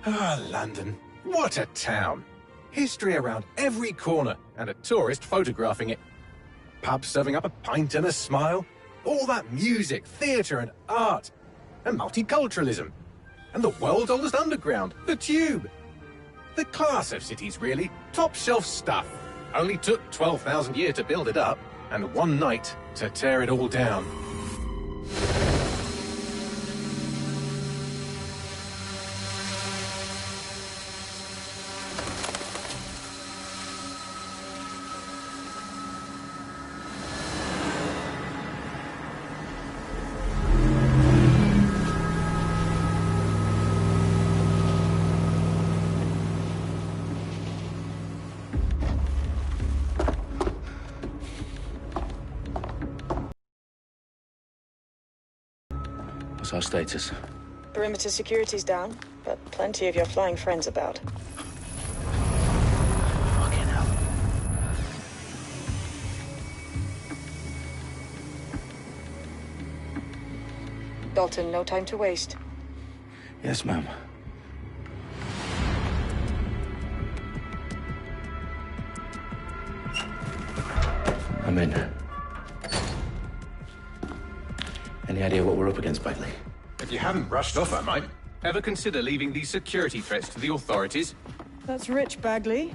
Ah, London. What a town. History around every corner, and a tourist photographing it. Pubs serving up a pint and a smile. All that music, theatre and art. And multiculturalism. And the world's oldest underground, the Tube. The class of cities, really. Top shelf stuff. Only took 12,000 years to build it up, and one night to tear it all down. What's our status? Perimeter security's down, but plenty of your flying friends about. Fucking hell. Dalton, no time to waste. Yes, ma'am. I'm in. Any idea what we're up against, Bagley? If you hadn't rushed off, I might. Ever consider leaving these security threats to the authorities? That's rich, Bagley.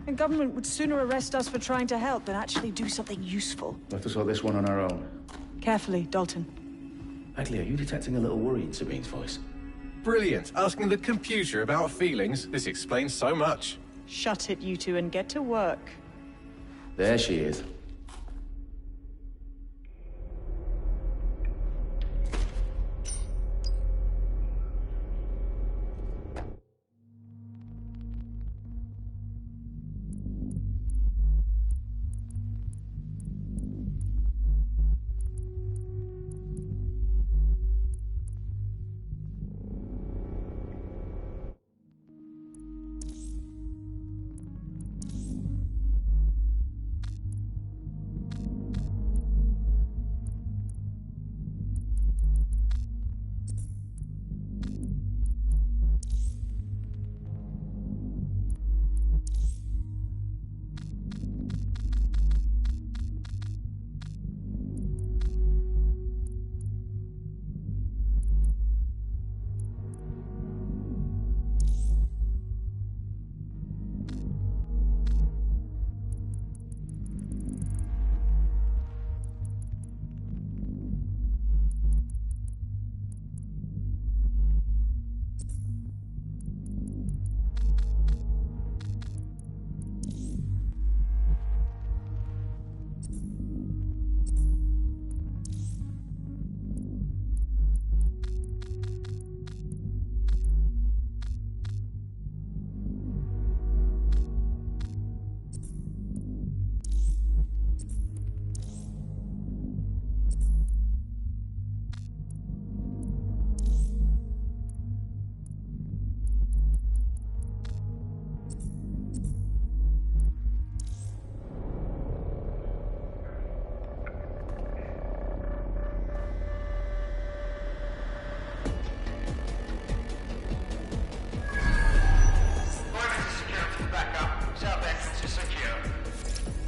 The government would sooner arrest us for trying to help than actually do something useful. We'll have to sort this one on our own. Carefully, Dalton. Bagley, are you detecting a little worry in Sabine's voice? Brilliant. Asking the computer about feelings. This explains so much. Shut it, you two, and get to work. There she is.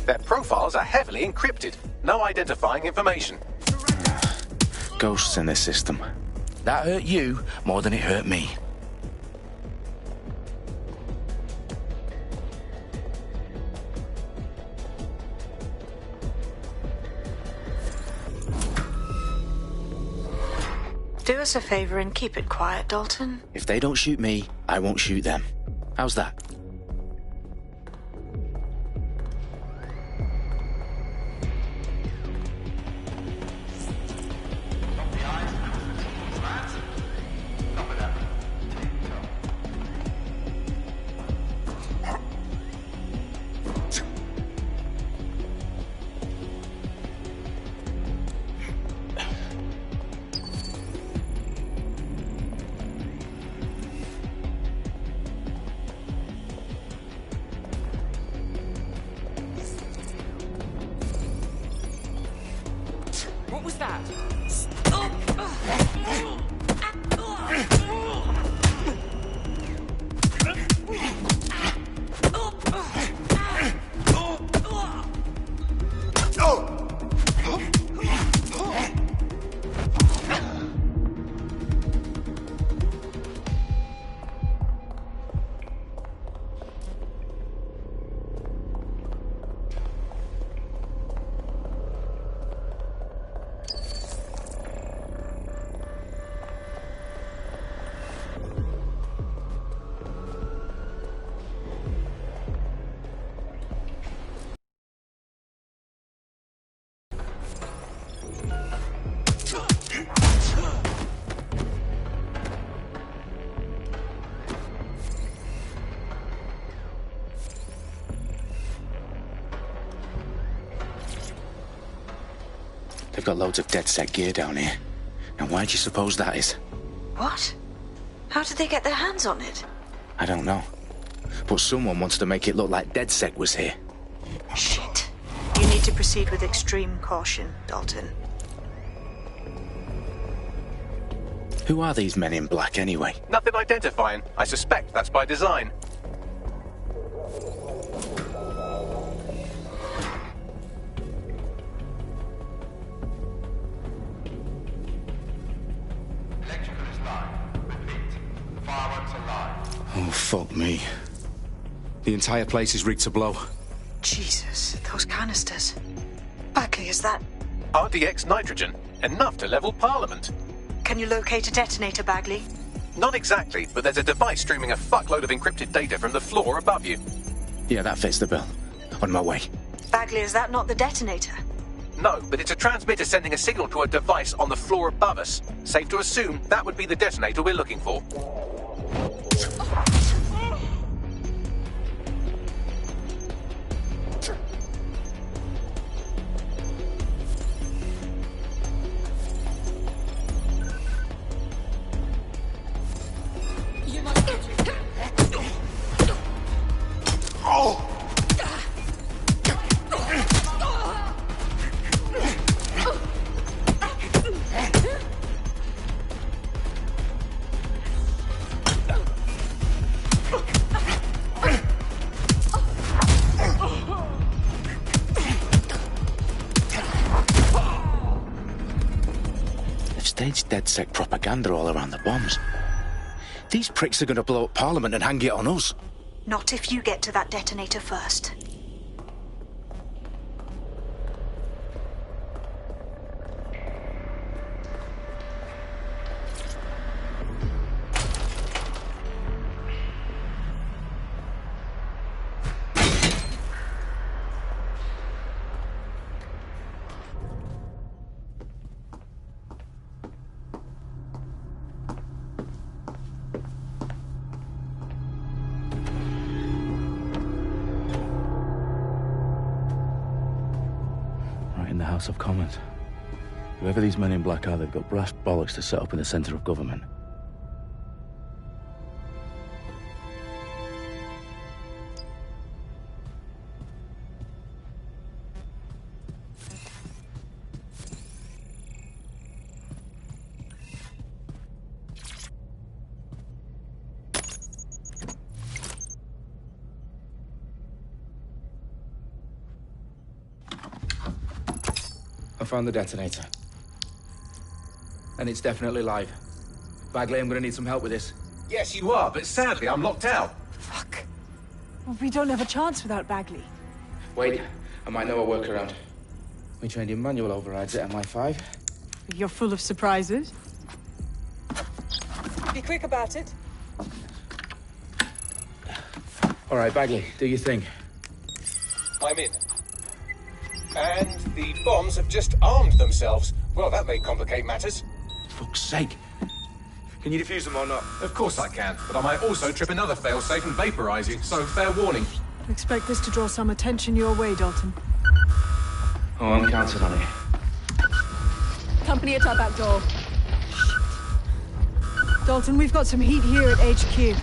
Their profiles are heavily encrypted. No identifying information. Ghosts in this system. That hurt you more than it hurt me. Do us a favor and keep it quiet, Dalton. If they don't shoot me, I won't shoot them. How's that? What was that? They've got loads of DedSec gear down here. Now, why do you suppose that is? What? How did they get their hands on it? I don't know. But someone wants to make it look like DedSec was here. Shit. You need to proceed with extreme caution, Dalton. Who are these men in black, anyway? Nothing identifying. I suspect that's by design. Oh, fuck me. The entire place is rigged to blow. Jesus, those canisters. Bagley, is that... RDX nitrogen. Enough to level Parliament. Can you locate a detonator, Bagley? Not exactly, but there's a device streaming a fuckload of encrypted data from the floor above you. Yeah, that fits the bill. On my way. Bagley, is that not the detonator? No, but it's a transmitter sending a signal to a device on the floor above us. Safe to assume that would be the detonator we're looking for. Staged DedSec propaganda all around the bombs. These pricks are going to blow up Parliament and hang it on us. Not if you get to that detonator first. In the House of Commons. Whoever these men in black are, they've got brass bollocks to set up in the centre of government. I found the detonator. And it's definitely live. Bagley, I'm gonna need some help with this. Yes, you are, but sadly I'm locked out. Fuck. Well, we don't have a chance without Bagley. Wait, I might know a workaround. We trained in manual overrides at MI5. You're full of surprises. Be quick about it. All right, Bagley, do your thing. I'm in. And the bombs have just armed themselves. Well, that may complicate matters. Fuck's sake. Can you defuse them or not? Of course I can, but I might also trip another failsafe and vaporize you, so fair warning. Expect this to draw some attention your way, Dalton. Oh, I'm counting on it. Company at our back door. Dalton, we've got some heat here at HQ.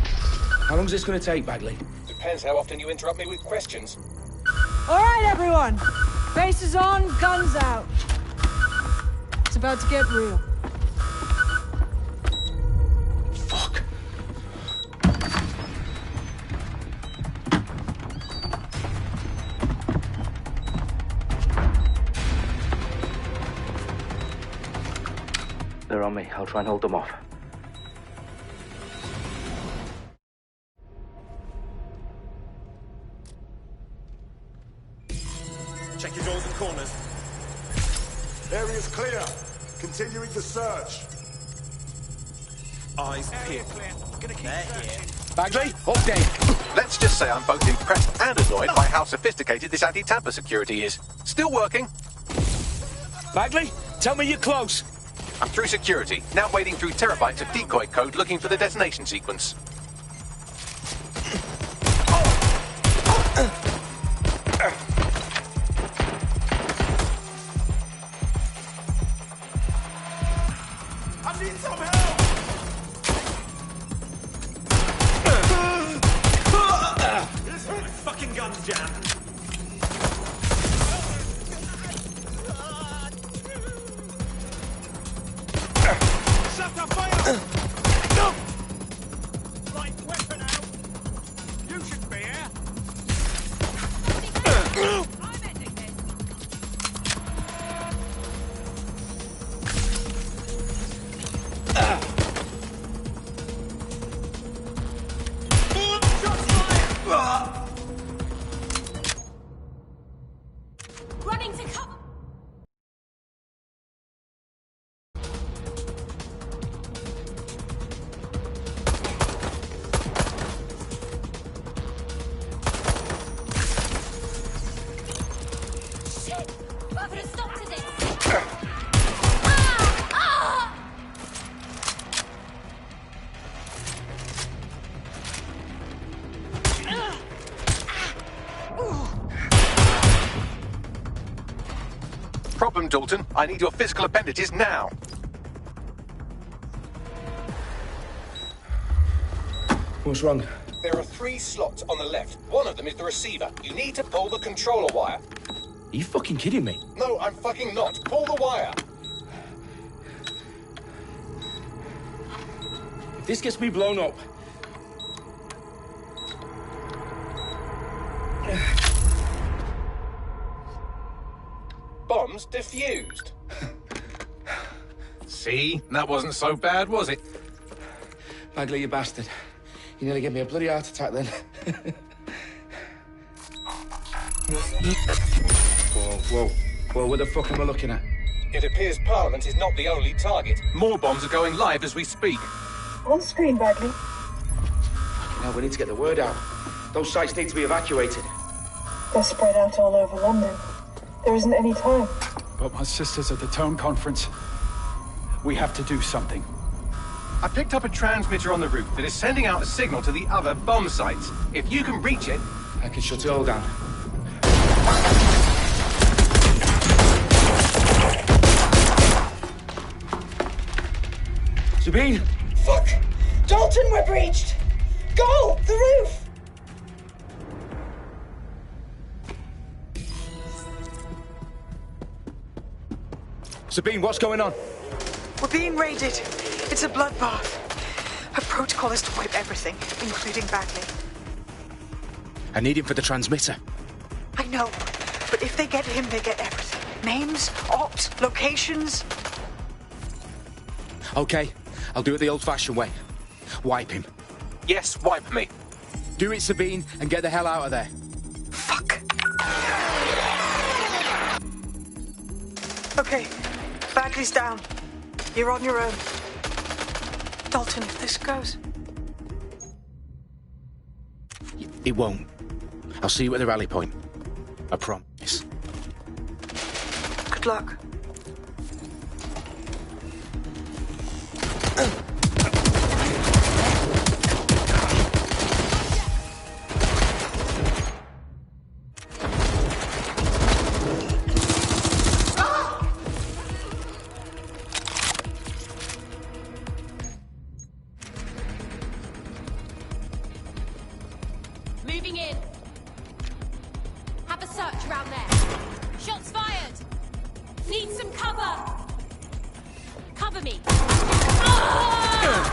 How long's this gonna take, Bagley? Depends how often you interrupt me with questions. All right, everyone. Faces on, guns out. It's about to get real. Fuck. They're on me. I'll try and hold them off. Check your doors and corners. Area's clear. Continuing the search. Eyes peeled. Bagley, update. Let's just say I'm both impressed and annoyed by how sophisticated this anti-tamper security is. Still working. Bagley, tell me you're close. I'm through security, now wading through terabytes of decoy code looking for the detonation sequence. running to cover. Shit! I could have stopped at this. Problem, Dalton. I need your physical appendages now. What's wrong? There are 3 slots on the left. One of them is the receiver. You need to pull the controller wire. Are you fucking kidding me? No, I'm fucking not. Pull the wire. If this gets me blown up... Bombs defused. See? That wasn't so bad, was it? Bagley, you bastard. You nearly gave me a bloody heart attack then. Whoa, what the fuck am I looking at? It appears Parliament is not the only target. More bombs are going live as we speak. On screen, Bagley. Now we need to get the word out. Those sites need to be evacuated. They're spread out all over London. There isn't any time. But my sister's at the Tone Conference. We have to do something. I picked up a transmitter on the roof that is sending out a signal to the other bomb sites. If you can reach it... I can shut it all down. Sabine! Fuck! Dalton, we're breached! Go! The roof! Sabine, what's going on? We're being raided. It's a bloodbath. Her protocol is to wipe everything, including Bagley. I need him for the transmitter. I know, but if they get him, they get everything. Names, ops, locations. Okay, I'll do it the old-fashioned way. Wipe him. Yes, wipe me. Do it, Sabine, and get the hell out of there. Fuck. Okay, Bagley's down. You're on your own. Dalton, if this goes... It won't. I'll see you at the rally point. I promise. Good luck. Moving in. Have a search around there. Shots fired. Need some cover. Cover me. Ah!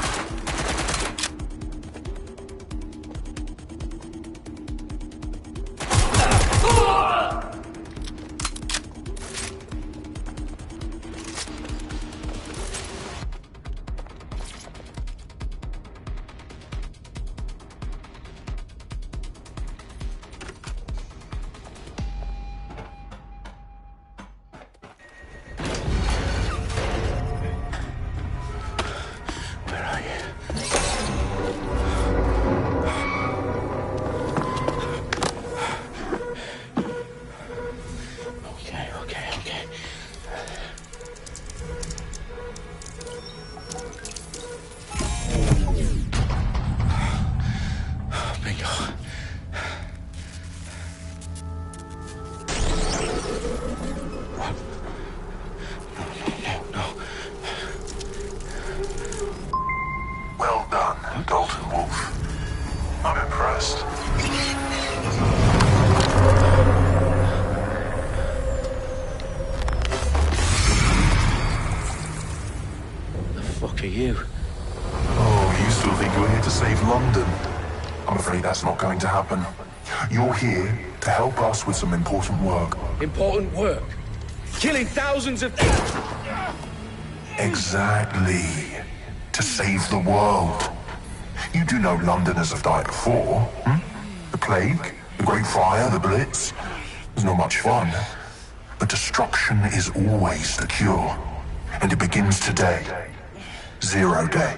Okay. Bingo. What? No. Well done, Dalton Wolf. I'm impressed. The fuck are you? Oh, you still think you're here to save London? I'm afraid that's not going to happen. You're here to help us with some important work. Important work? Killing thousands of people? Exactly. To save the world. You do know Londoners have died before, hmm? The Plague, the Great Fire, the Blitz. It's not much fun. But destruction is always secure. And it begins today. 0 day.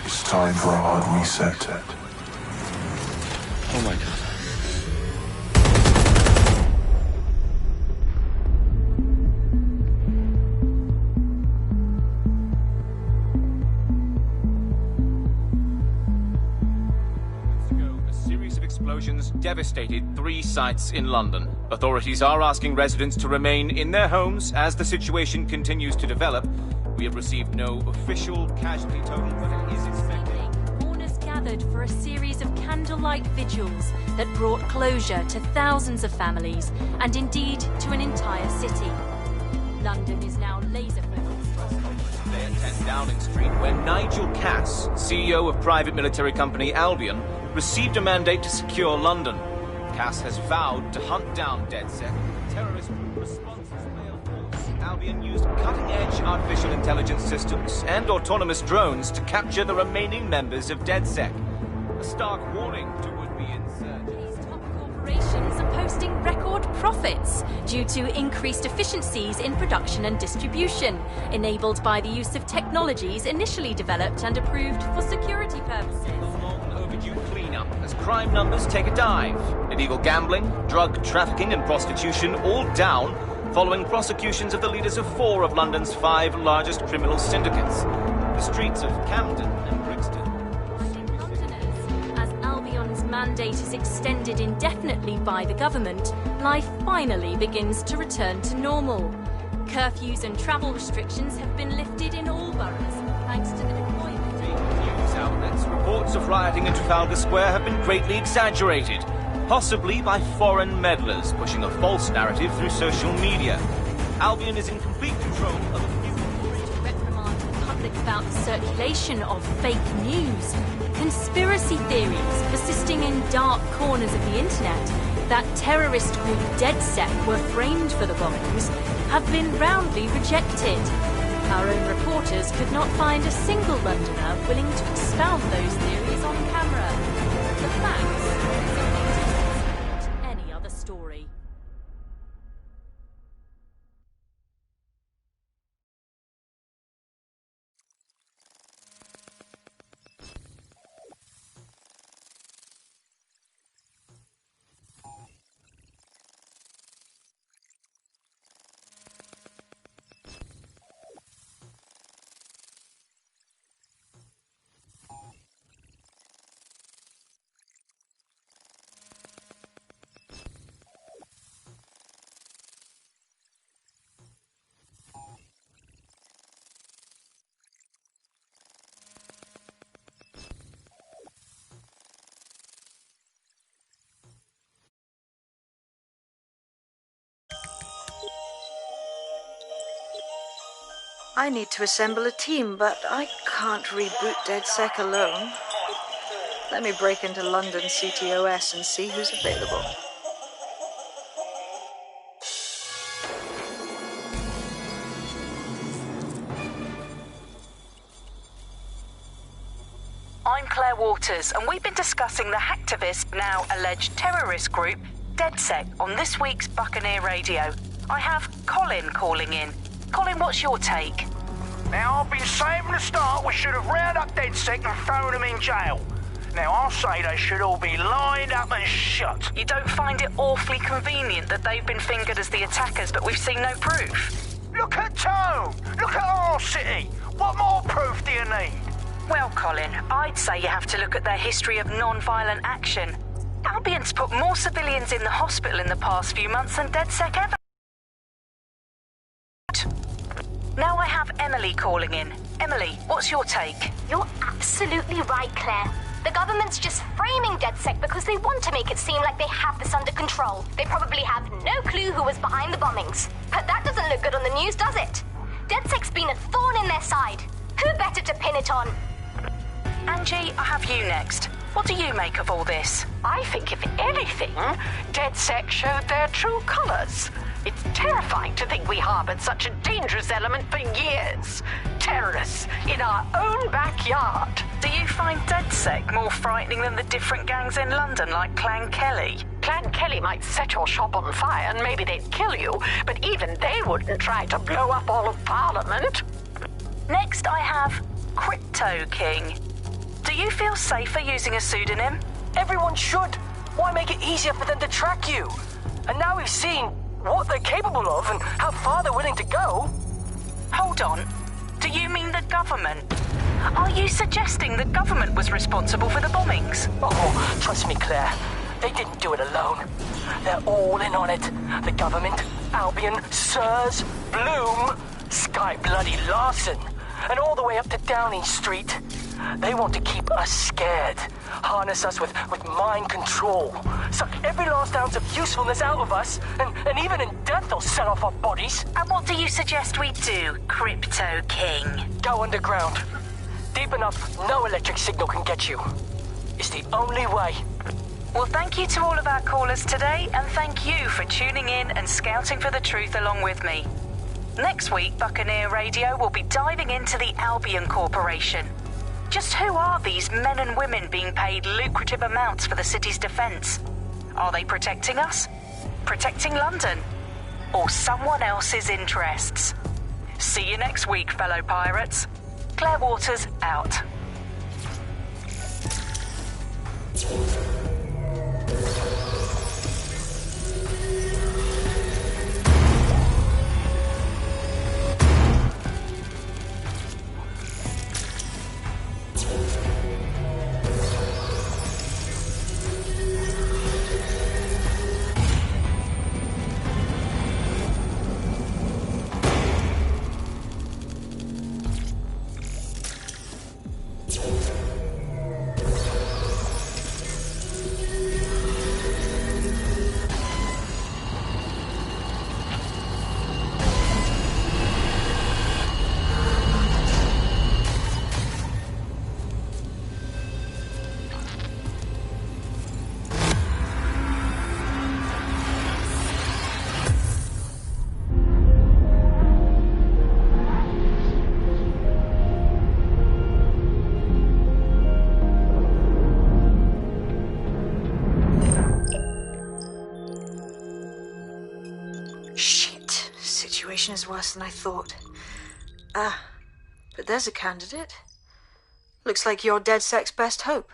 It's time for a hard reset. Oh my God. Explosions devastated 3 sites in London. Authorities are asking residents to remain in their homes as the situation continues to develop. We have received no official casualty total, but it is expected. Mourners gathered for a series of candlelight vigils that brought closure to thousands of families and indeed to an entire city. London is now laser focused. Today at 10 Downing Street, where Nigel Cass, CEO of private military company Albion, received a mandate to secure London. Cass has vowed to hunt down DedSec. Terrorist responses failed. Albion used cutting-edge artificial intelligence systems and autonomous drones to capture the remaining members of DedSec. A stark warning to would-be insurgents. These top corporations are posting record profits due to increased efficiencies in production and distribution, enabled by the use of technologies initially developed and approved for security purposes. Cleanup as crime numbers take a dive. Illegal gambling, drug trafficking and prostitution all down following prosecutions of the leaders of 4 of London's 5 largest criminal syndicates. The streets of Camden and Brixton. Londoners, as Albion's mandate is extended indefinitely by the government, life finally begins to return to normal. Curfews and travel restrictions have been lifted in all boroughs thanks to the deployment. News outlets, reports of rioting in Trafalgar Square have been greatly exaggerated, possibly by foreign meddlers pushing a false narrative through social media. Albion is in complete control of a few... To reprimand the public about the circulation of fake news, conspiracy theories persisting in dark corners of the internet that terrorist group DedSec were framed for the bombings have been roundly rejected. Our own reporters could not find a single Londoner willing to expound those theories on camera. The facts simply support any other story. I need to assemble a team, but I can't reboot DedSec alone. Let me break into London CTOS and see who's available. I'm Claire Waters, and we've been discussing the hacktivist, now alleged terrorist group, DedSec, on this week's Buccaneer Radio. I have Colin calling in. Colin, what's your take? Now, I've been saying from the start we should have rounded up DedSec and thrown them in jail. Now, I'll say they should all be lined up and shot. You don't find it awfully convenient that they've been fingered as the attackers, but we've seen no proof? Look at Tone! Look at our city! What more proof do you need? Well, Colin, I'd say you have to look at their history of non-violent action. Albion's put more civilians in the hospital in the past few months than DedSec ever. Now I have Emily calling in. Emily, what's your take? You're absolutely right, Claire. The government's just framing DedSec because they want to make it seem like they have this under control. They probably have no clue who was behind the bombings. But that doesn't look good on the news, does it? DedSec's been a thorn in their side. Who better to pin it on? Angie, I have you next. What do you make of all this? I think, if anything, DedSec showed their true colours. It's terrifying to think we harbored such a dangerous element for years. Terrorists in our own backyard. Do you find DedSec more frightening than the different gangs in London like Clan Kelly? Clan Kelly might set your shop on fire and maybe they'd kill you, but even they wouldn't try to blow up all of Parliament. Next I have Crypto King. Do you feel safer using a pseudonym? Everyone should. Why make it easier for them to track you? And now we've seen what they're capable of and how far they're willing to go. Hold on. Do you mean the government? Are you suggesting the government was responsible for the bombings? Oh, trust me, Claire. They didn't do it alone. They're all in on it. The government, Albion, Sirs, Bloom, Sky Bloody Larson, and all the way up to Downing Street. They want to keep us scared, harness us with mind control, suck every last ounce of usefulness out of us, and even in death they'll sell off our bodies. And what do you suggest we do, Crypto King? Go underground. Deep enough, no electric signal can get you. It's the only way. Well, thank you to all of our callers today, and thank you for tuning in and scouting for the truth along with me. Next week, Buccaneer Radio will be diving into the Albion Corporation. Just who are these men and women being paid lucrative amounts for the city's defence? Are they protecting us? Protecting London? Or someone else's interests? See you next week, fellow pirates. Claire Waters out. Is worse than I thought. But there's a candidate. Looks like you're DedSec's best hope.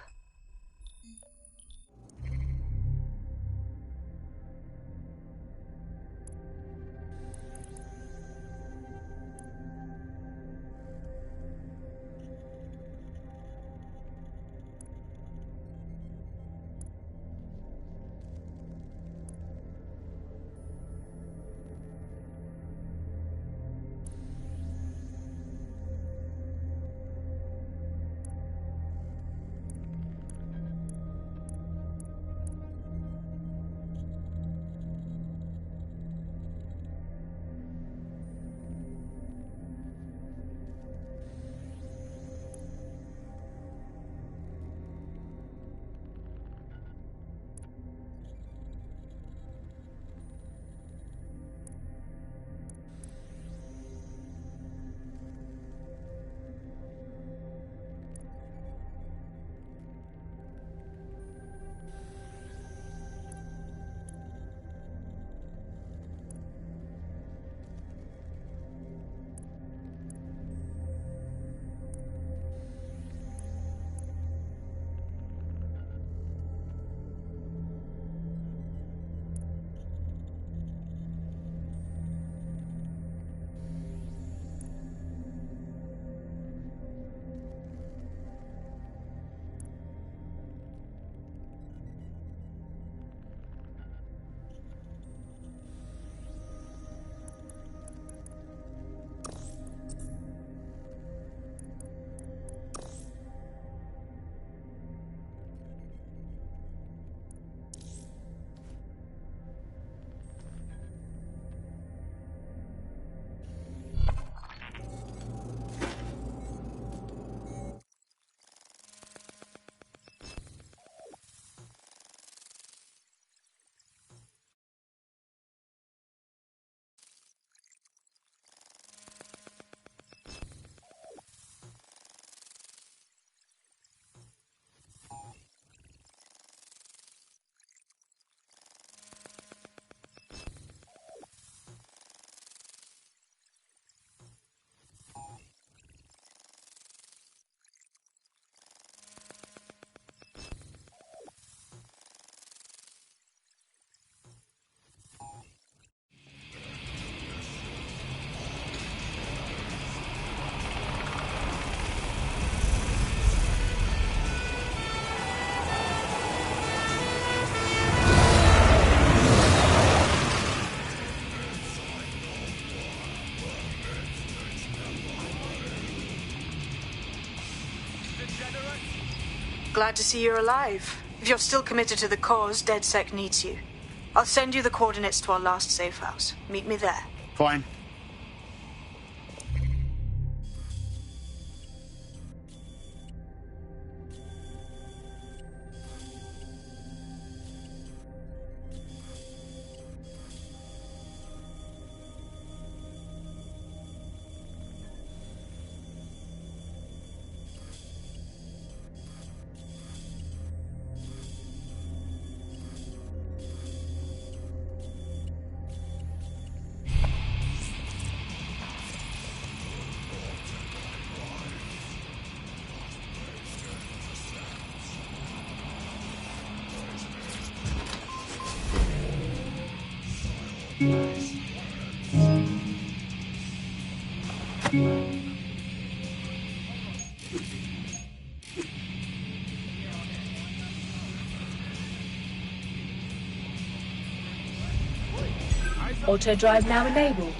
Glad to see you're alive. If you're still committed to the cause, DedSec needs you. I'll send you the coordinates to our last safe house. Meet me there. Fine. Auto drive now enabled.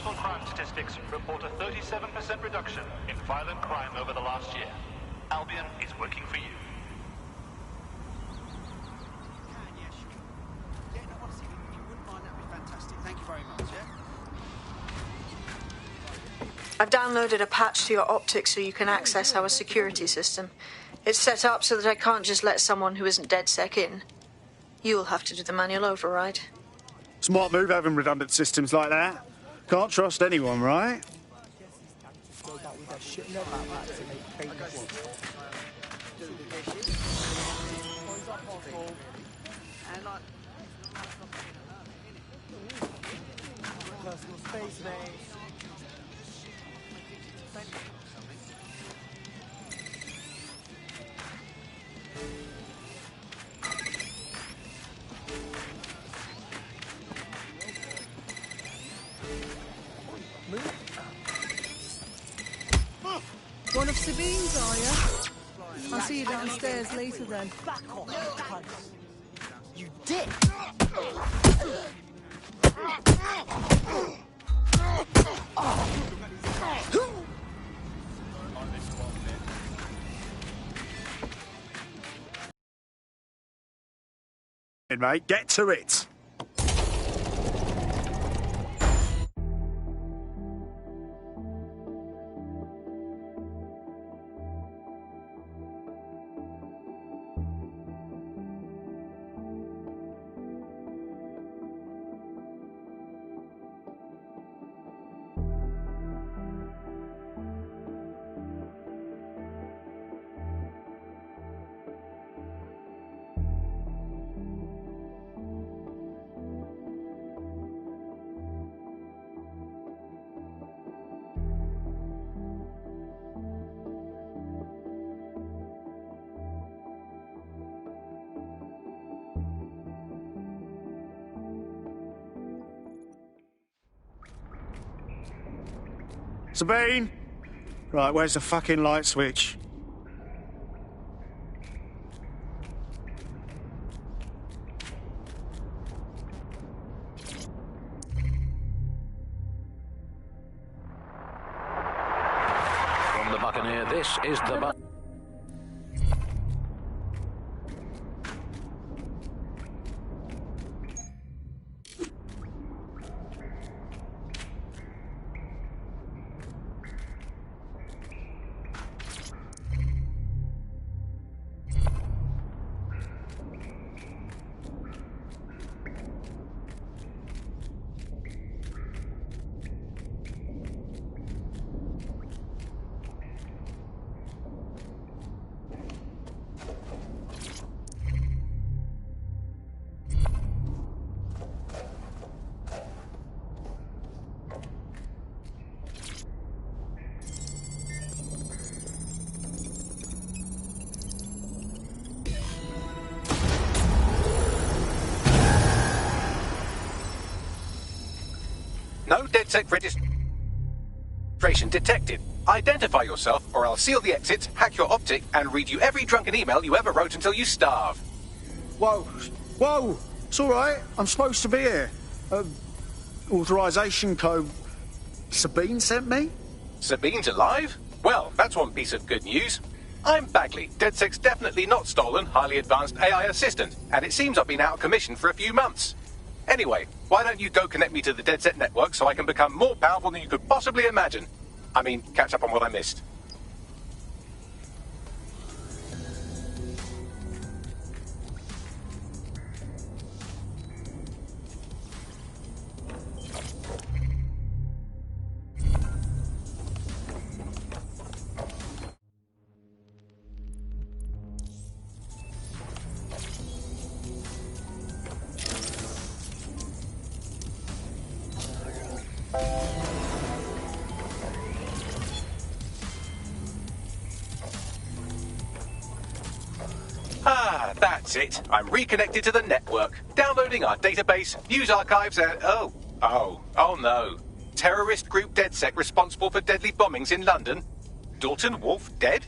national crime statistics report a 37% reduction in violent crime over the last year. Albion is working for you. I've downloaded a patch to your optics so you can access our security system. It's set up so that I can't just let someone who isn't DedSec in. You'll have to do the manual override. Smart move having redundant systems like that. Can't trust anyone, right? Personal space, mate. One of Sabine's, are you? I'll see you downstairs later then. Back off, you dick! Mate, get to it. Sabine! Right, where's the fucking light switch? From the Buccaneer, this is the No DedSec registration detected. Identify yourself, or I'll seal the exits, hack your optic, and read you every drunken email you ever wrote until you starve. Whoa! Whoa! It's all right. I'm supposed to be here. Authorization code Sabine sent me? Sabine's alive? Well, that's one piece of good news. I'm Bagley, DedSec's definitely not stolen, highly advanced AI assistant, and it seems I've been out of commission for a few months. Anyway, why don't you go connect me to the DedSec network so I can become more powerful than you could possibly imagine? I mean, catch up on what I missed. Ah, that's it. I'm reconnected to the network, downloading our database, news archives, and... Oh no. Terrorist group DedSec responsible for deadly bombings in London? Dalton Wolfe dead?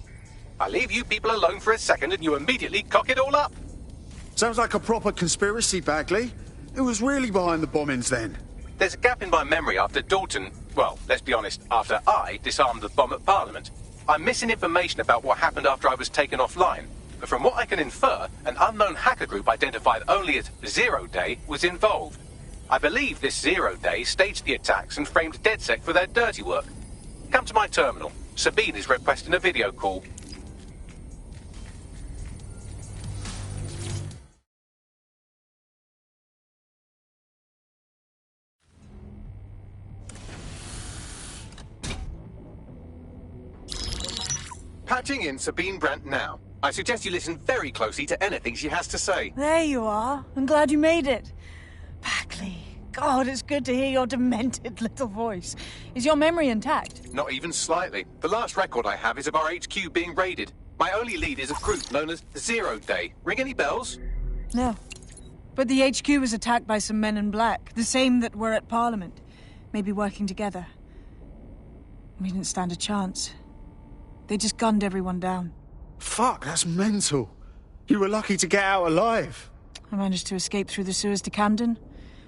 I leave you people alone for a second and you immediately cock it all up. Sounds like a proper conspiracy, Bagley. Who was really behind the bombings then? There's a gap in my memory after Dalton, well, let's be honest, after I disarmed the bomb at Parliament. I'm missing information about what happened after I was taken offline. But from what I can infer, an unknown hacker group identified only as Zero Day was involved. I believe this Zero Day staged the attacks and framed DedSec for their dirty work. Come to my terminal. Sabine is requesting a video call. Patching in Sabine Brandt now. I suggest you listen very closely to anything she has to say. There you are. I'm glad you made it. Packley. God, it's good to hear your demented little voice. Is your memory intact? Not even slightly. The last record I have is of our HQ being raided. My only lead is a group known as Zero Day. Ring any bells? No. But the HQ was attacked by some men in black, the same that were at Parliament. Maybe working together. We didn't stand a chance. They just gunned everyone down. Fuck, that's mental. You were lucky to get out alive. I managed to escape through the sewers to Camden.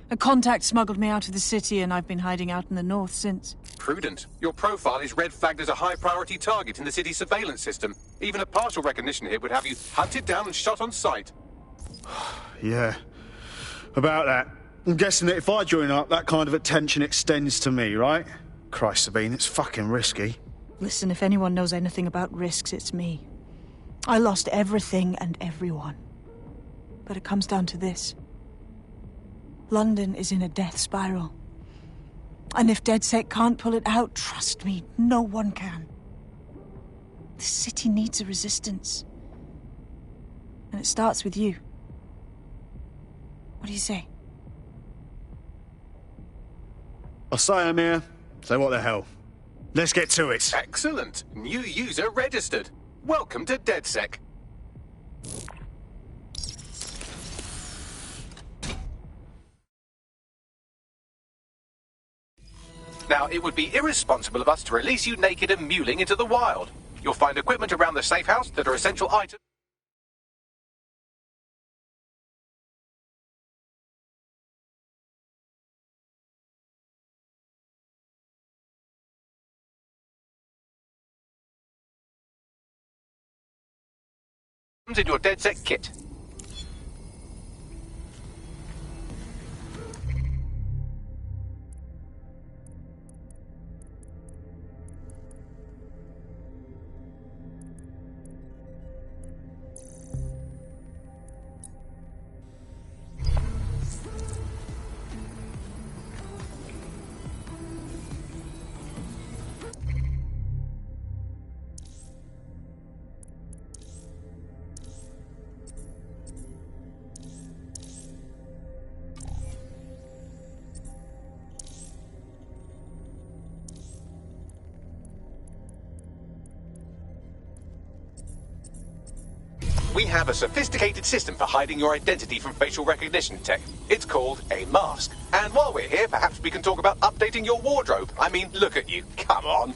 A contact smuggled me out of the city, and I've been hiding out in the north since. Prudent. Your profile is red flagged as a high-priority target in the city's surveillance system. Even a partial recognition here would have you hunted down and shot on sight. Yeah, about that. I'm guessing that if I join up, that kind of attention extends to me, right? Christ, Sabine, it's fucking risky. Listen, if anyone knows anything about risks, it's me. I lost everything and everyone. But it comes down to this. London is in a death spiral. And if DedSec can't pull it out, trust me, no one can. The city needs a resistance. And it starts with you. What do you say? I'll say I'm here. So what the hell? Let's get to it. Excellent. New user registered. Welcome to DedSec. Now, it would be irresponsible of us to release you naked and mewling into the wild. You'll find equipment around the safe house that are essential items. In your DedSec kit. We have a sophisticated system for hiding your identity from facial recognition tech. It's called a mask. And while we're here, perhaps we can talk about updating your wardrobe. I mean, look at you. Come on.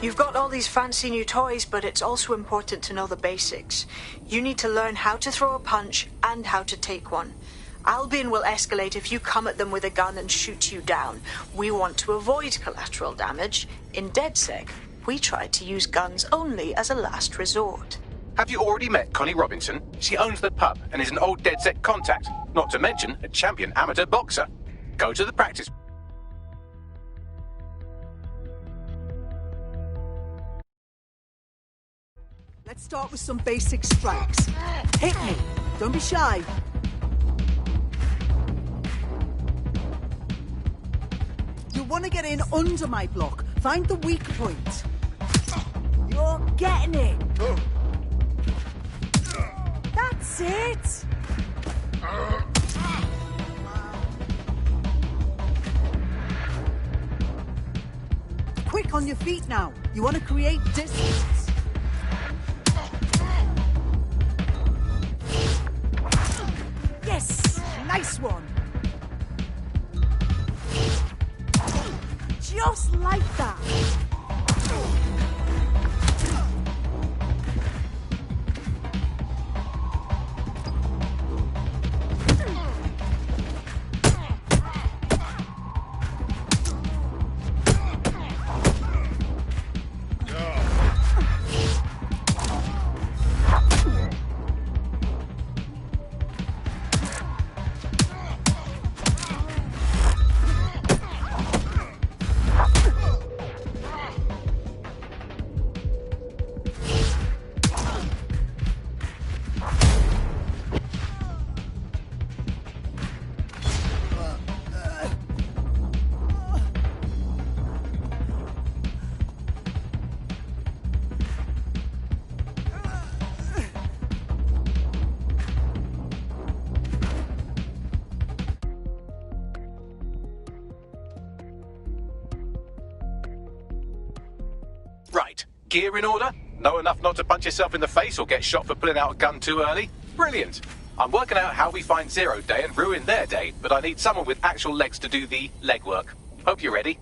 You've got all these fancy new toys, but it's also important to know the basics. You need to learn how to throw a punch and how to take one. Albion will escalate if you come at them with a gun and shoot you down. We want to avoid collateral damage. In DedSec, we try to use guns only as a last resort. Have you already met Connie Robinson? She owns the pub and is an old DedSec contact, not to mention a champion amateur boxer. Go to the practice. Let's start with some basic strikes. Hit me. Don't be shy. You want to get in under my block. Find the weak point. You're getting it. That's it. Quick on your feet now. You want to create distance. gear in order? Know enough not to punch yourself in the face or get shot for pulling out a gun too early? Brilliant. I'm working out how we find Zero Day and ruin their day, but I need someone with actual legs to do the legwork. Hope you're ready.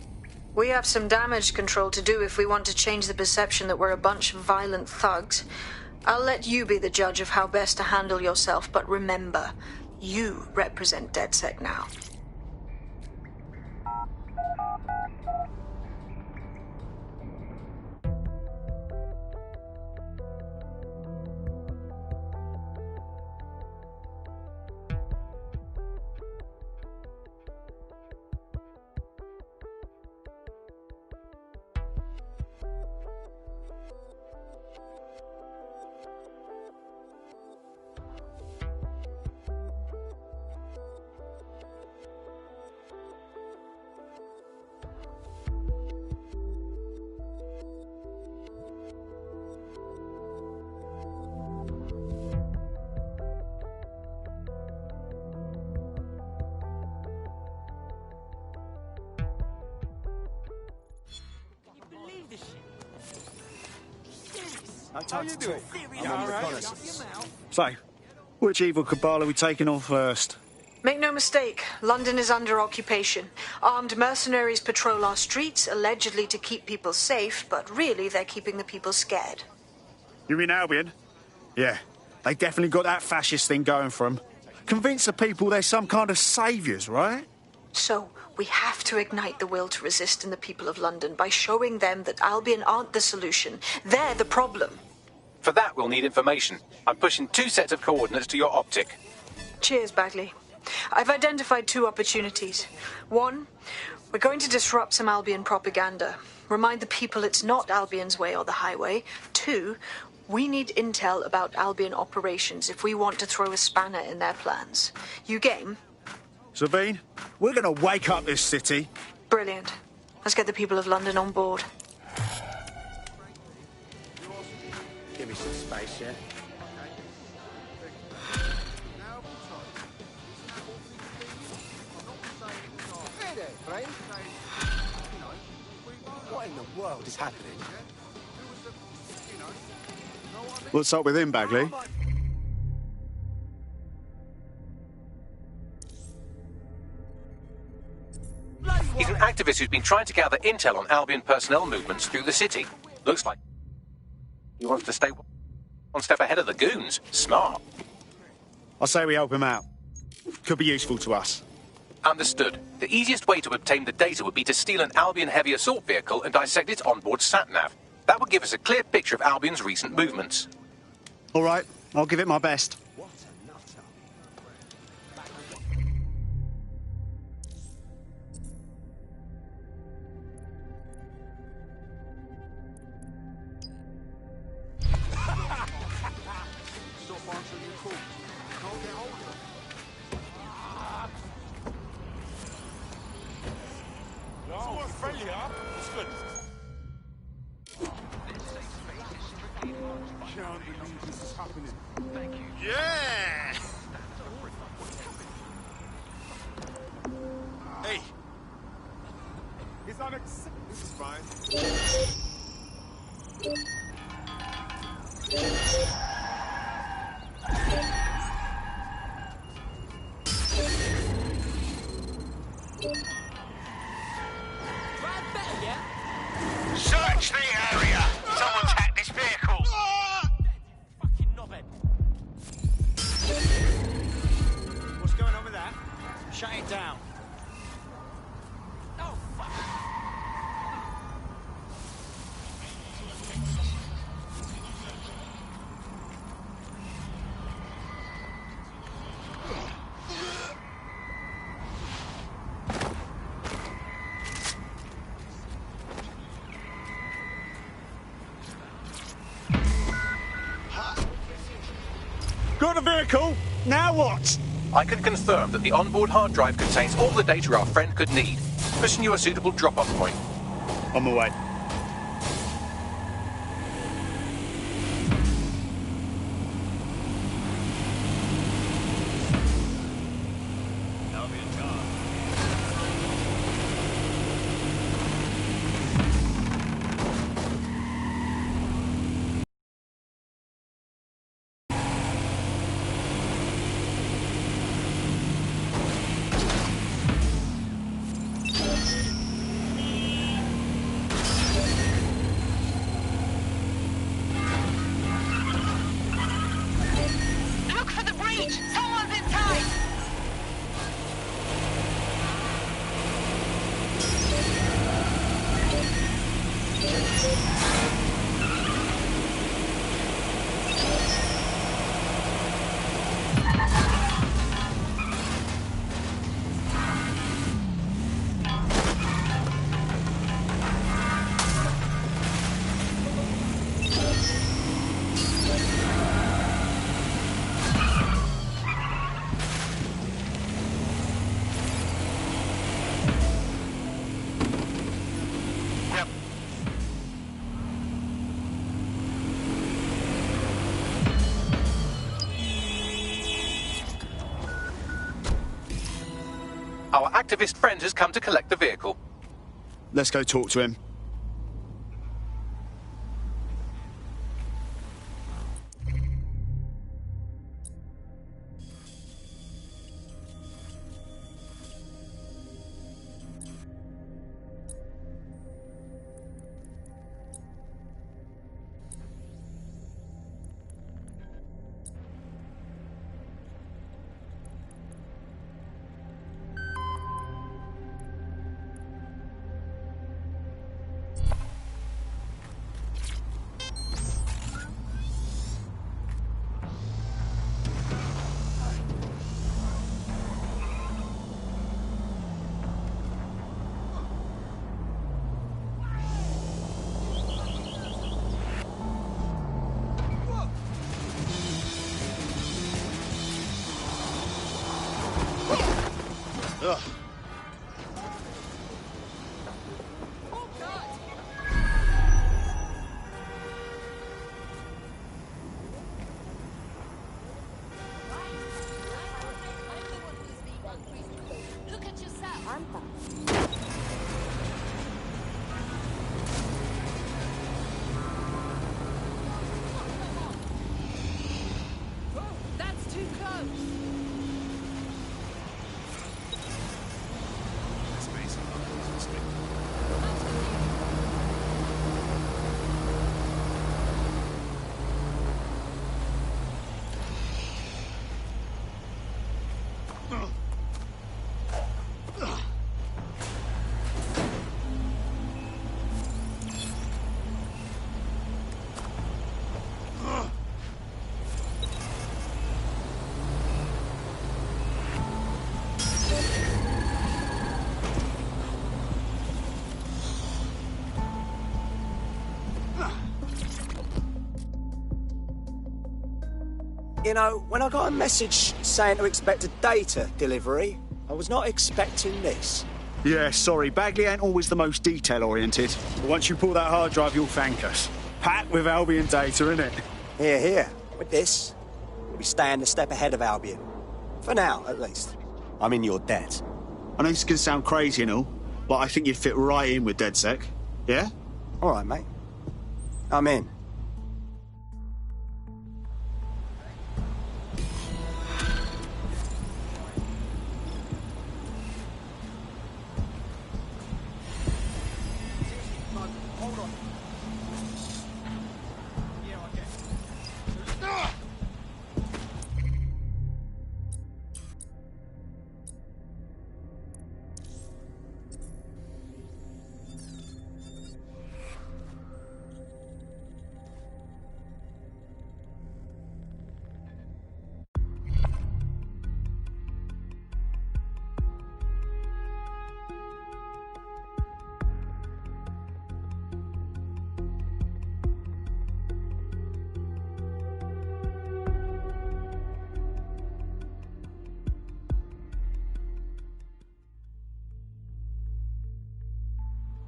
We have some damage control to do if we want to change the perception that we're a bunch of violent thugs. I'll let you be the judge of how best to handle yourself, but remember, you represent DedSec now. No time to talk. I'm on reconnaissance. So, which evil cabal are we taking on first? Make no mistake, London is under occupation. Armed mercenaries patrol our streets, allegedly to keep people safe, but really they're keeping the people scared. You mean Albion? Yeah, they definitely got that fascist thing going for them. Convince the people they're some kind of saviours, right? So, we have to ignite the will to resist in the people of London by showing them that Albion aren't the solution. They're the problem. For that, we'll need information. I'm pushing 2 sets of coordinates to your optic. Cheers, Bagley. I've identified 2 opportunities. 1, we're going to disrupt some Albion propaganda. Remind the people it's not Albion's way or the highway. 2, we need intel about Albion operations if we want to throw a spanner in their plans. You game? Sabine, we're going to wake up this city. Brilliant. Let's get the people of London on board. Give me some space, yeah? Hey there, friend. What in the world is happening? What's up with him, Bagley? He's an activist who's been trying to gather intel on Albion personnel movements through the city. Looks like he wants to stay one step ahead of the goons. Smart. I say we help him out. Could be useful to us. Understood. The easiest way to obtain the data would be to steal an Albion heavy assault vehicle and dissect its onboard sat-nav. That would give us a clear picture of Albion's recent movements. All right, I'll give it my best. Yeah! Hey! This is fine. Search the area! Someone's hacked this vehicle! What's going on with that? Shut it down. Oh, fuck. Got a vehicle? Now what? I can confirm that the onboard hard drive contains all the data our friend could need. Pushing you a suitable drop-off point. On my way. Our activist friend has come to collect the vehicle. Let's go talk to him. Ugh. Look at yourself. I'm fine. That's too close. You know, when I got a message saying to expect a data delivery, I was not expecting this. Yeah, sorry, Bagley ain't always the most detail-oriented. But once you pull that hard drive, you'll thank us. Packed with Albion data, innit? Here, here. With this, we'll be staying a step ahead of Albion. For now, at least. I'm in your debt. I know this can sound crazy and all, but I think you fit right in with DedSec. Yeah? All right, mate. I'm in.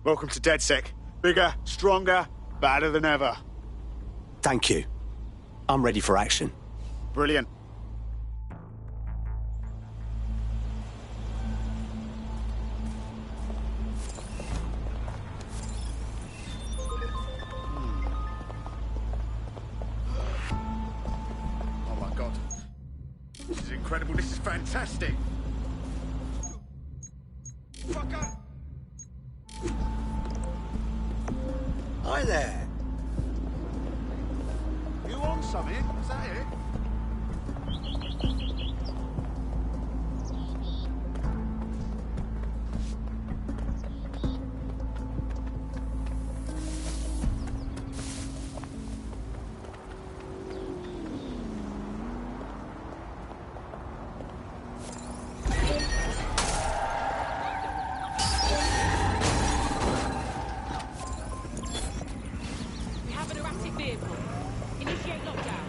Welcome to DedSec. Bigger, stronger, badder than ever. Thank you. I'm ready for action. Brilliant. Oh my God. This is incredible. This is fantastic. Fucker! Hi there. You on something? Is that it? We have an erratic vehicle. Initiate lockdown.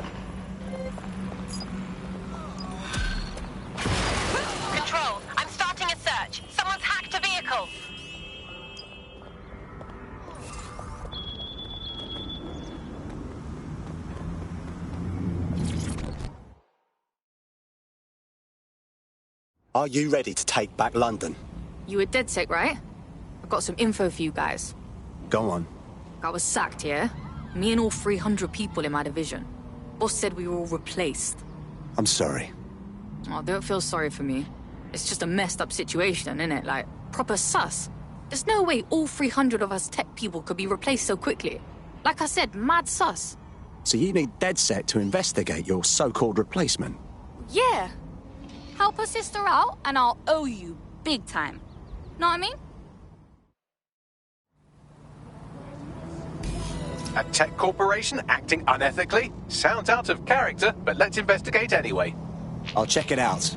Are you ready to take back London? You were DedSec, right? I've got some info for you guys. Go on. I was sacked, yeah? Me and all 300 people in my division. Boss said we were all replaced. I'm sorry. Oh, don't feel sorry for me. It's just a messed up situation, innit? Like, proper sus. There's no way all 300 of us tech people could be replaced so quickly. Like I said, mad sus. So you need DedSec to investigate your so-called replacement? Yeah. Help a sister out, and I'll owe you big time. Know what I mean? A tech corporation acting unethically? Sounds out of character, but let's investigate anyway. I'll check it out.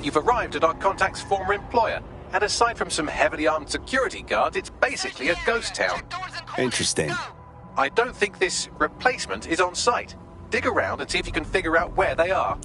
You've arrived at our contact's former employer, and aside from some heavily armed security guards, it's basically a ghost town. Interesting. I don't think this replacement is on site. Dig around and see if you can figure out where they are.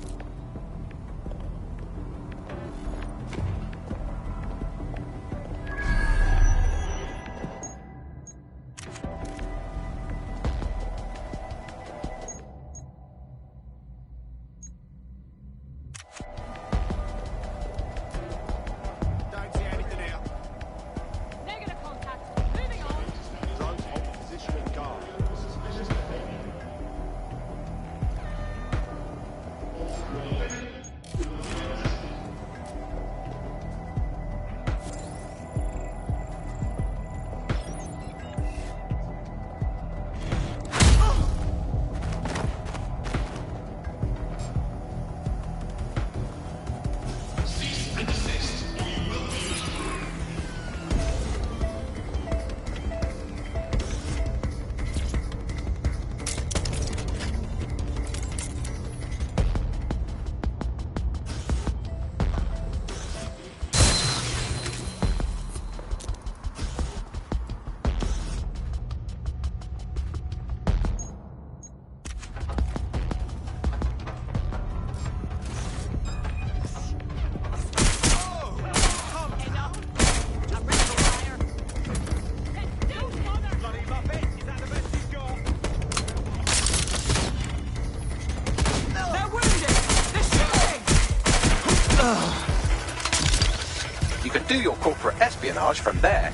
could do your corporate espionage from there.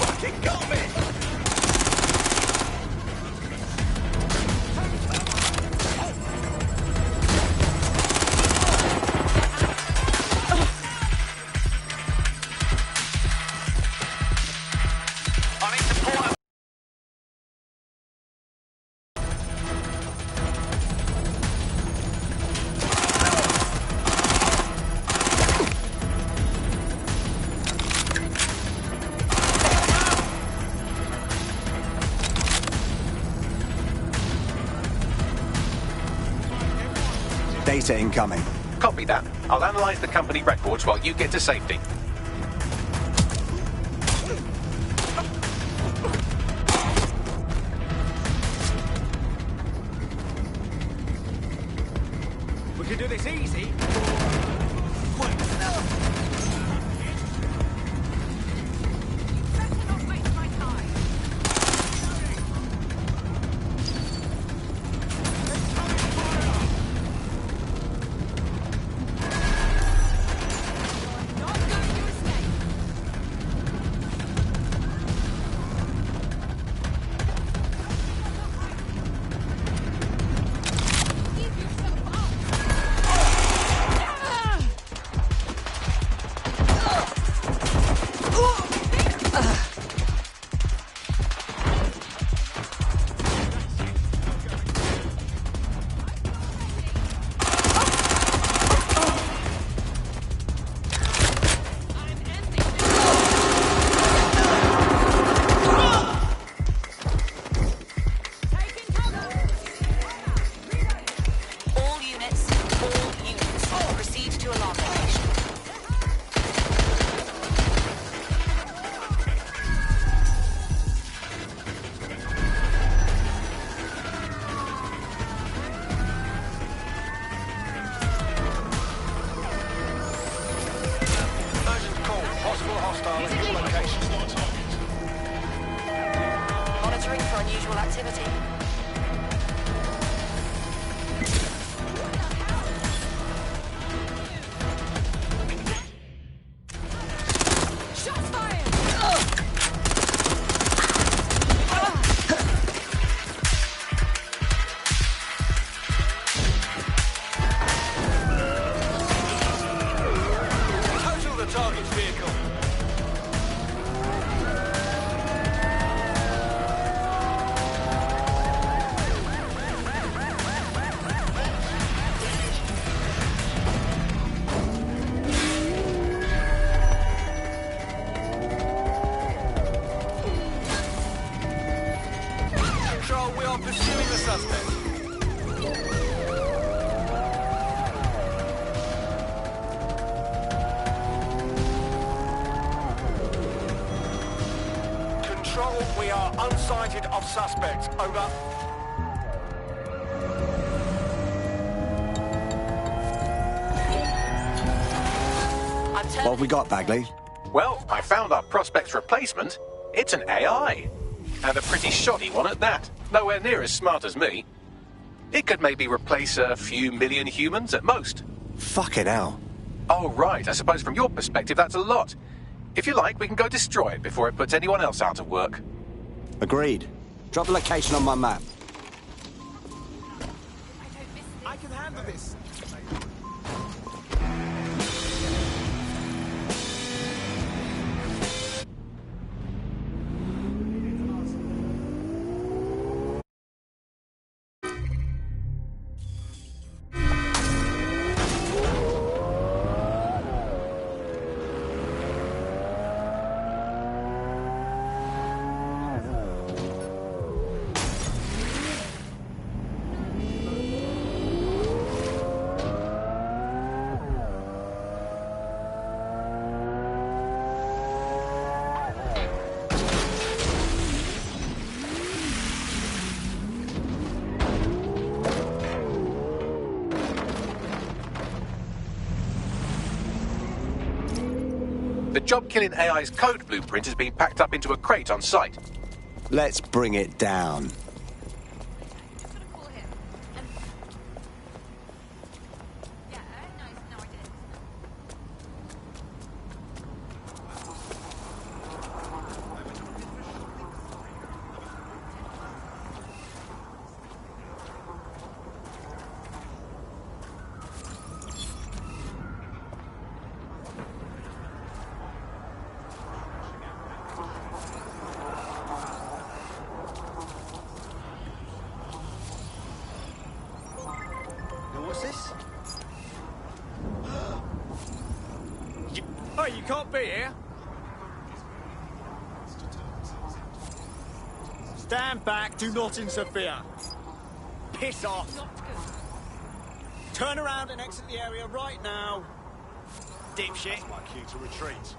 Fucking got me! Data incoming. Copy that. I'll analyze the company records while you get to safety. We can do this easy. Monitoring for unusual activity. Shots fired! Total the target's vehicle. Control, we are pursuing the suspect. Control, we are unsighted of suspect. Over. What have we got, Bagley? Well, I found our prospect's replacement. It's an AI. And a pretty shoddy one at that. Nowhere near as smart as me. It could maybe replace a few million humans at most. Fucking hell. Oh, right. I suppose from your perspective that's a lot. If you like, we can go destroy it before it puts anyone else out of work. Agreed. Drop the location on my map. I can handle this. The job-killing AI's code blueprint has been packed up into a crate on site. Let's bring it down. What's this? Hey, you can't be here. Stand back, do not interfere. Piss off. Turn around and exit the area right now. Dipshit. That's my cue to retreat.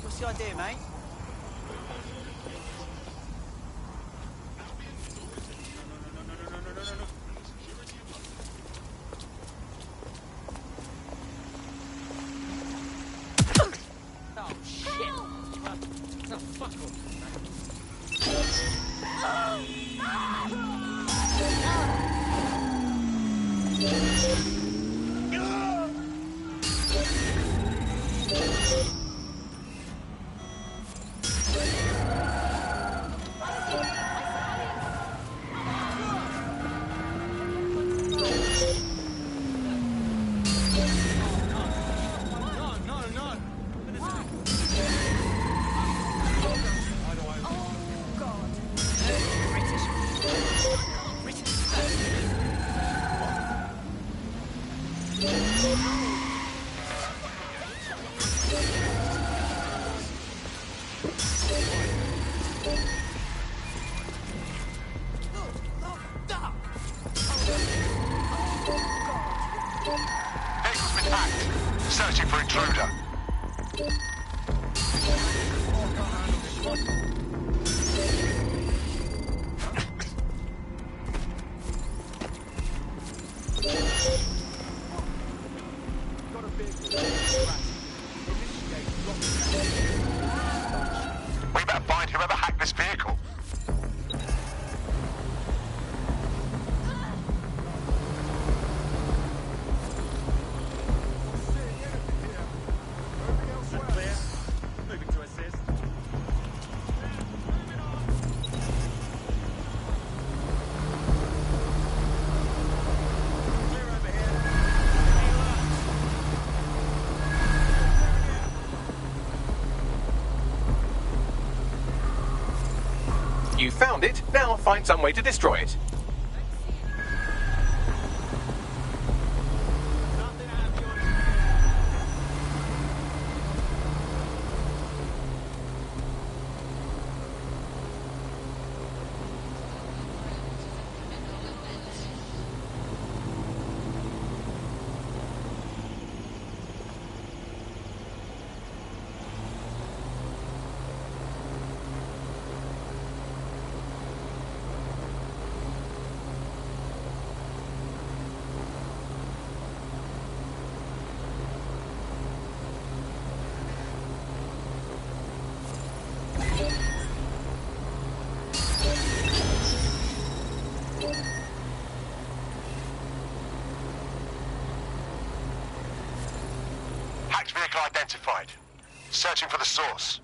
What's the idea, mate? Oh, shit! No, fuck Vehicle's been hacked. Searching for intruder. We better find whoever hacked this vehicle. You found it, now find some way to destroy it. Hacked vehicle identified. Searching for the source.